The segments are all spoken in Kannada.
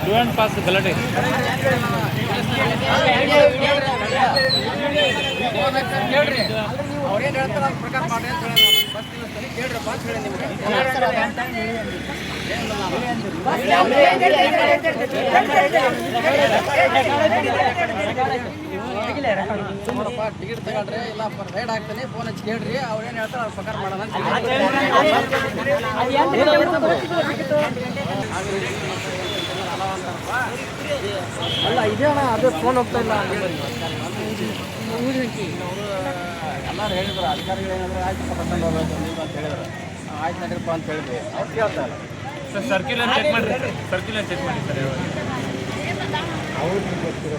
ಸ್ಟೂಡೆಂಟ್ ಪಾಸ್ ಗಲಾಟೆ ಹೇಳ್ರಿ ಅವ್ರೇನು ಹೇಳ್ತಾರೆ ಅದ್ರ ಪ್ರಕಾರ ಮಾಡಿ ಅಂತ ಹೇಳಿ ಬಸ್ ನಿಲ್ಲಿಸ್ತೀನಿ ಕೇಳ್ರಿ ಪಾಸ್ ಹೇಳಿ ನಿಮ್ಗೆ ಸುಮ್ಮರಪ್ಪ ಟಿಕೆಟ್ ತಗೊಳ್ರಿ ಇಲ್ಲ ರೈಡ್ ಆಗ್ತಾನೆ ಫೋನ್ ಹಚ್ಚಿ ಕೇಳ್ರಿ ಅವ್ರೇನು ಹೇಳ್ತಾರೆ ಅದ್ರ ಪ್ರಕಾರ ಮಾಡೋಣ ಅಲ್ಲ ಇದೇ ಅಣ್ಣ ಅದು ಫೋನ್ ಹೋಗ್ತಾ ಇಲ್ಲ ಎಲ್ಲರೂ ಹೇಳಿದ್ರು ಅಧಿಕಾರಿಗಳು ಏನಂದ್ರೆ ಆಯ್ತು ಕರ್ಕೊಂಡು ಹೋಗ್ಬೇಕು ನೀವು ಅಂತ ಹೇಳಿದ್ರು ಆಯ್ತು ನಡೀರಪ್ಪ ಅಂತ ಹೇಳಿದ್ವಿ ಅವ್ರು ಕೇಳ್ತಾ ಇಲ್ಲ ಸರ್ ಸರ್ಕ್ಯುಲರ್ ಚೆಕ್ ಮಾಡಿರಿ ಸರ್ ಸರ್ಕ್ಯುಲರ್ ಚೆಕ್ ಮಾಡಿ ಸರ್ ಅವ್ರಿಗೆ ಗೊತ್ತಿರೋ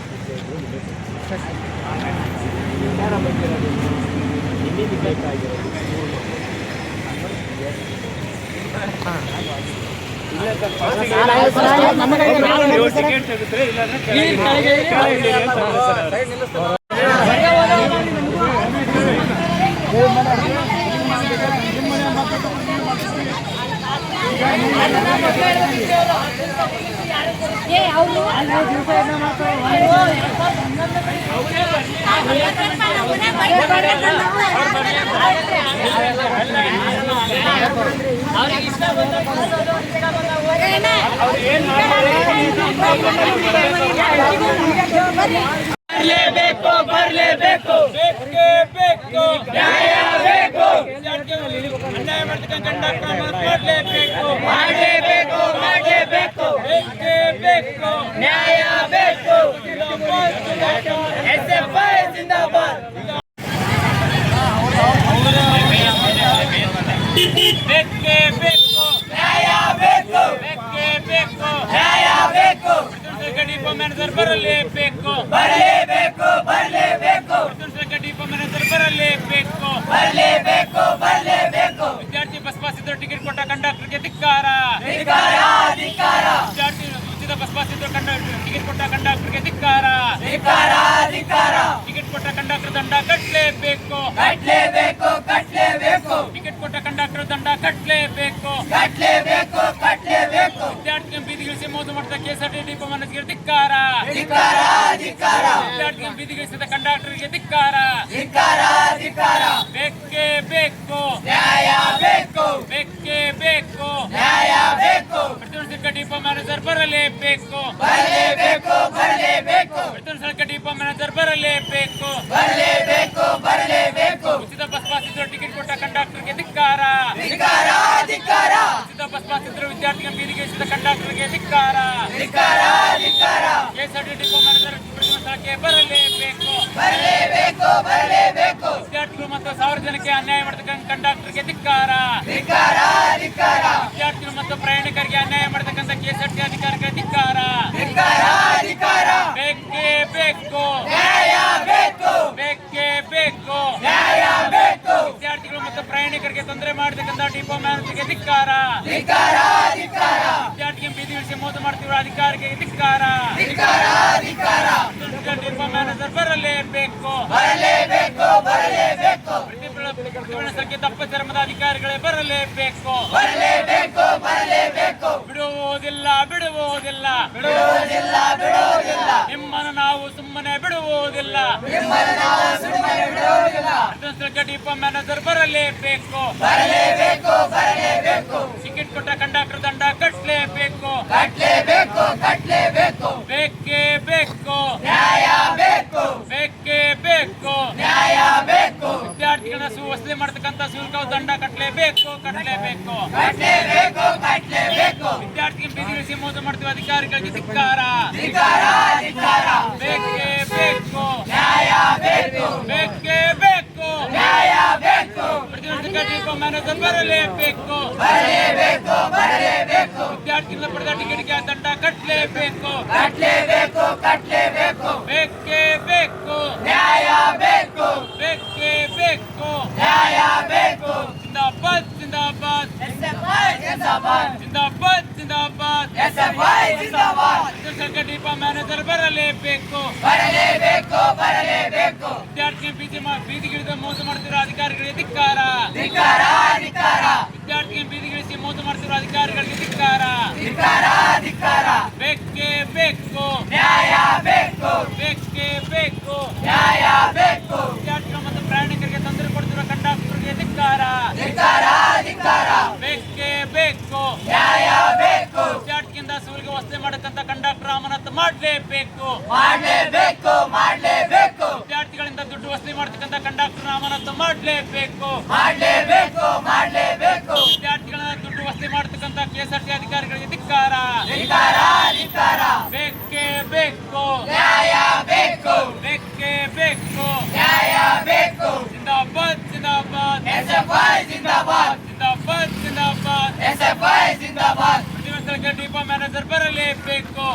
ಇಲ್ಲಿ ಬೇಕಾಗಿರೋದು ಟಿಕೆಟ್ ತೆಗೆದ್ರೆ ಇಲ್ಲಾಂದ್ರೆ ಬರಲೇಬೇಕು ಬರಲೇಬೇಕು ಬೇಕೇ ಬೇಕು ನ್ಯಾಯ ಬೇಕು ಅನ್ಯಾಯ ಮಾಡ್ತಕ್ಕಂಥ ಕಂಡಕ್ಟರ್ ಮಾಡಲೇಬೇಕು ಮಾಡಲೇಬೇಕು ಮಾಡಲೇಬೇಕು ಬೇಕೇ ಬೇಕು ನ್ಯಾಯ ಬೇಕು ಎಸ್ಎಫ್ಐ ಜಿಂದಾಬಾದ್ ಬೇಕೇ ಬೇಕು ನ್ಯಾಯ ಬೇಕು ಬೇಕೇ ಬೇಕು ನ್ಯಾಯ ಬೇಕು ಡಿಪೋ ಮ್ಯಾನೇಜರ್ ಬರಲೇಬೇಕು ಬರಲೇಬೇಕು ಬರಲೇಬೇಕು ಡಿಪೋ ಮ್ಯಾನೇಜರ್ ಬರಲೇಬೇಕು ಬರಲೇಬೇಕು ಬರಲೇಬೇಕು ವಿದ್ಯಾರ್ಥಿ ಬಸ್ ಪಾಸ್ ಇದ್ದರೂ ಟಿಕೆಟ್ ಕೊಟ್ಟ ಕಂಡಕ್ಟರ್ಗೆ ಧಿಕ್ಕಾರ ಧಿಕ್ಕಾರ ಧಿಕ್ಕಾರ ವಿದ್ಯಾರ್ಥಿ ಉಚಿತ ಬಸ್ ಪಾಸ್ ಇದ್ದರೂ ಟಿಕೆಟ್ ಕೊಟ್ಟ ಕಂಡಕ್ಟರ್ಗೆ ಧಿಕ್ಕಾರ ಧಿಕ್ಕಾರ ಧಿಕ್ಕಾರ ಟಿಕೆಟ್ ಕೊಟ್ಟ ಕಂಡಕ್ಟರ್ ದಂಡ ಕಟ್ಟಲೇಬೇಕು ಕಟ್ಟಲೇಬೇಕು ಕಟ್ಟಲೇಬೇಕು ಟಿಕೆಟ್ ಕೊಟ್ಟ ಕಂಡಕ್ಟರ್ ದಂಡ ಕಟ್ಟಲೇಬೇಕು ಕಟ್ಟಲೇಬೇಕು ಕಟ್ಟಲೇಬೇಕು ವಿದ್ಯಾರ್ಥಿ ಬೀದಿಗಿಳಿಸಿ ಮೋಸ ಮಾಡಿದ ಕೆಎಸ್ಆರ್ಟಿ ಡಿಪೋ ಮ್ಯಾನೇಜರ್ಗೆ ಧಿಕ್ಕಾರ ಧಿಕ್ಕಾರ ಧಿಕ್ಕಾರ ವಿದ್ಯಾರ್ಥಿ ಬೀದಿಗಿಳಿಸಿದ ಕಂಡಕ್ಟರ್ಗೆ ಧಿಕ್ಕಾರ ಧಿಕ್ಕಾರ ಧಿಕ್ಕಾರ ಬೇಕೇ ಬೇಕು ನ್ಯಾಯ ಬೇಕು ಬೇಕೇ ಬೇಕು ನ್ಯಾಯ ಬೇಕು ಪ್ರತಿಯೊಂದು ಡಿಪೋ ಮ್ಯಾನೇಜರ್ ಬರಲೇಬೇಕು ಬರಲೇಬೇಕು ಬರಲೇಬೇಕು ಪ್ರತಿಯೊಂದು ಡಿಪೋ ಮ್ಯಾನೇಜರ್ ಬರಲೇಬೇಕು ಬರಲೇಬೇಕು ಬರಲೇಬೇಕು ಉಚಿತ ಬಸ್ ಪಾಸ್ ಇದ್ದರೂ ಟಿಕೆಟ್ ಕೊಟ್ಟ ಕಂಡಕ್ಟರ್ಗೆ ಧಿಕ್ಕಾರ ಧಿಕ್ಕಾರ ಧಿಕ್ಕಾರ ಉಚಿತ ಬಸ್ ಪಾಸ್ ಇದ್ದರೂ ವಿದ್ಯಾರ್ಥಿಗಳ ಬೀದಿಗಿಳಿಸಿದ ಕಂಡಕ್ಟರ್ಗೆ ಧಿಕ್ಕಾರ ಧಿಕ್ಕಾರ ಧಿಕ್ಕಾರ ಕೆಎಸ್ಆರ್ಟಿ ಡಿಪೋ ಮ್ಯಾನೇಜರ್ ಸ್ಥಳಕ್ಕೆ ಬರಲೇಬೇಕು ಬರಲೇಬೇಕು ಬರಲೇಬೇಕು ವಿದ್ಯಾರ್ಥಿಗಳು ಮತ್ತು ಸಾರ್ವಜನಿಕರಿಗೆ ಅನ್ಯಾಯ ಮಾಡತಕ್ಕಂಥ ಕಂಡಕ್ಟರ್ಗೆ ಧಿಕ್ಕಾರ ಧಿಕ್ಕಾರ ಧಿಕ್ಕಾರ ವಿದ್ಯಾರ್ಥಿಗಳು ಮತ್ತು ಪ್ರಯಾಣಿಕರಿಗೆ ಅನ್ಯಾಯ ಮಾಡತಕ್ಕಂಥ ಕೆಎಸ್ಆರ್ಟಿ ಅಧಿಕಾರಿಗಳಿಗೆ ಧಿಕ್ಕಾರ ಧಿಕ್ಕಾರ ಧಿಕ್ಕಾರ ಬೇಕೇ ಬೇಕು ನ್ಯಾಯ ಬೇಕು ಬೇಕೇ ಬೇಕು ನ್ಯಾಯ ಬೇಕು ವಿದ್ಯಾರ್ಥಿಗಳು ಮತ್ತು ಪ್ರಯಾಣಿಕರಿಗೆ ತೊಂದರೆ ಮಾಡತಕ್ಕಂಥ ಡಿಪೋ ಮ್ಯಾನೇಜರ್ಗೆ ಧಿಕ್ಕಾರ ಧಿಕ್ಕಾರ ಧಿಕ್ಕಾರ ವಿದ್ಯಾರ್ಥಿಗೆ ಬೀದಿಗಿಳಿಸಿ ಮೋಸ ಮಾಡ್ತಿರುವ ಅಧಿಕಾರಿಗೆ ಧಿಕ್ಕಾರ ಧಿಕ್ಕಾರ ಧಿಕ್ಕಾರ ಡಿಪೋ ಮ್ಯಾನೇಜರ್ ಬರಲೇಬೇಕು ಬರಲೇಬೇಕು ಬರಲೇಬೇಕು ಪ್ರತಿಭಟನಾ ಸಂಖ್ಯೆ ತಪ್ಪ ಚರ್ಮದ ಅಧಿಕಾರಿಗಳೇ ಬರಲೇಬೇಕು ಬರಲೇಬೇಕು ಬರಲೇಬೇಕು ಬಿಡುವುದಿಲ್ಲ ಬಿಡುವುದಿಲ್ಲ ಬಿಡುವುದಿಲ್ಲ ಬಿಡುವುದಿಲ್ಲ ನಿಮ್ಮನ್ನು ನಾವು ಸುಮ್ಮನೆ ಬಿಡುವುದಿಲ್ಲ ನಿಮ್ಮನ್ನು ನಾವು ಸುಮ್ಮನೆ ಬಿಡುವುದಿಲ್ಲ ಡಿಪೋ ಮ್ಯಾನೇಜರ್ ಬರಲೇಬೇಕು ಬರಲೇಬೇಕು ಬರಲೇಬೇಕು ಟಿಕೆಟ್ ಕೊಟ್ಟ ಕಂಡಕ್ಟರ್ ದಂಡ ಕಟ್ಟಲೇಬೇಕು ಕಟ್ಟಲೇಬೇಕು ಕಟ್ಟಲೇಬೇಕು ಬೇಕೇ ಬೇಕು ನ್ಯಾಯ ಬೇಕು ಬೇಕೇ ಬೇಕು ನ್ಯಾಯ ಬೇಕು ವಿದ್ಯಾರ್ಥಿಗಳನ್ನ ವಸೂಲಿ ಮಾಡತಕ್ಕಂಥ ಶುಲ್ಕ ದಂಡ ಕಟ್ಟಲೇಬೇಕು ಕಟ್ಟಲೇಬೇಕು ಕಟ್ಟಲೇಬೇಕು ಕಟ್ಟಲೇಬೇಕು ವಿದ್ಯಾರ್ಥಿಗೆ ಬೀದಿಗಿಳಿಸಿ ಮೋಸ ಮಾಡ್ತೀವಿ ಅಧಿಕಾರಿಗಳಿಗೆ ಧಿಕ್ಕಾರ ಧಿಕ್ಕಾರ ಧಿಕ್ಕಾರ ಬೇಕೇ ಬೇಕು ನ್ಯಾಯ ಬೇಕು ಬೇಕೇ ಬೇಕು ನ್ಯಾಯ ಬೇಕು ಪ್ರತಿಯೊಂದು ಡಿಪೋ ಮ್ಯಾನೇಜರ್ ಬರಲೇಬೇಕು ಬರಲೇಬೇಕು ಬರಲೇಬೇಕು ವಿದ್ಯಾರ್ಥಿಗಳ ಪಡೆದ ಟಿಕೆಟ್ಗೆ ದಂಡ ಕಟ್ಟಲೇಬೇಕು ಕಟ್ಟಲೇಬೇಕು ಕಟ್ಟಲೇಬೇಕು ಬೇಕೇ ಬೇಕು ನ್ಯಾಯ ಬೇಕು ಬೇಕೇ ಬೇಕು ನ್ಯಾಯ ಬೇಕು ಜಿಂದಾಬಾದ್ ಜಿಂದಾಬಾದ್ ಜಿಂದಾಬಾದ್ ಜಿಂದಾಬಾದ್ ಜಿಂದಾಬಾದ್ ಜಿಂದಾಬಾದ್ ಡಿಪೋ ಮ್ಯಾನೇಜರ್ ಬರಲೇಬೇಕು ಬರಲೇಬೇಕು ಬರಲೇಬೇಕು ವಿದ್ಯಾರ್ಥಿ ಬೀದಿಗಿಳಿದ ಮೋಸ ಮಾಡುತ್ತಿರುವ ಅಧಿಕಾರಿಗಳಿಗೆ ಧಿಕ್ಕಾರ ಧಿಕ್ಕಾರ ಅಮಾನತು ಮಾಡಲೇಬೇಕು. ವಿದ್ಯಾರ್ಥಿಗಳಿಂದ ದುಡ್ಡು ವಸೂಲಿ ಮಾಡ್ತಕ್ಕಂಥ ಕಂಡಕ್ಟರ್ ಅಮಾನತು ಮಾಡಲೇಬೇಕು. ವಿದ್ಯಾರ್ಥಿಗಳಿಂದ ದುಡ್ಡು ವಸೂಲಿ ಮಾಡ್ತಕ್ಕಂಥ ಕೆಎಸ್ಆರ್ಟಿ ಅಧಿಕಾರಿಗಳಿಗೆ ಧಿಕ್ಕಾರ. ಬೇಕೇ ಬೇಕು. ಬೇಕೇ ಬೇಕು. ಜಿಂದಾಬಾದ್ ಜಿಂದಾಬಾದ್. ಜಿಂದಾಬಾದ್. ಪ್ರತಿಯೊಂದು ಸ್ಥಳಕ್ಕೆ ಡಿಪೋ ಮ್ಯಾನೇಜರ್ ಬರಲೇಬೇಕು.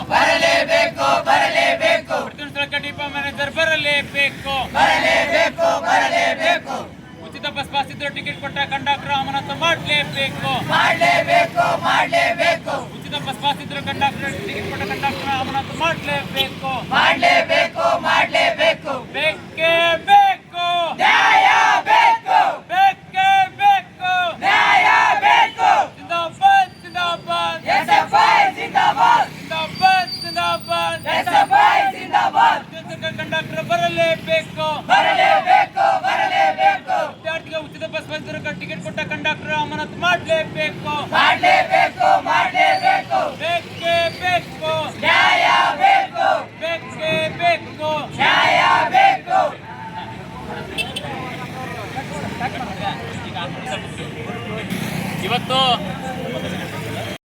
ಪ್ರತಿಯೊಂದು ಸ್ಥಳಕ್ಕೆ ಡಿಪೋ ಮ್ಯಾನೇಜರ್ ಬರಲೇಬೇಕು. ಉಚಿತ ಬಸ್ ಪಾಸ್ ಇದ್ರೂ ಟಿಕೆಟ್ ಕೊಟ್ಟ ಕಂಡಕ್ಟರ್ ಅಮಾನತು ಮಾಡಲೇಬೇಕು. ಉಚಿತ ಬಸ್ ಪಾಸ್ ಇದ್ರೂ ಟಿಕೆಟ್ ಕೊಟ್ಟ ಕಂಡಕ್ಟರ್ ಅಮಾನತು ಮಾಡಲೇಬೇಕು. ಬೇಕೇ ಬೇಕು. ಬೇಕೇ ಬೇಕು. ಜಿಂದಾಬಾದ್ ಜಿಂದಾಬಾದ್. ಜಿಂದಾಬಾದ್. ಕಂಡಕ್ಟರ್ ಬರಲೇಬೇಕು. ವಿದ್ಯಾರ್ಥಿಗೆ ಉಚಿತ ಬಸ್ ಬಂದಿರೋ ಟಿಕೆಟ್ ಕೊಟ್ಟ ಕಂಡಕ್ಟರ್ ಅಮಾನತು ಮಾಡಲೇಬೇಕು.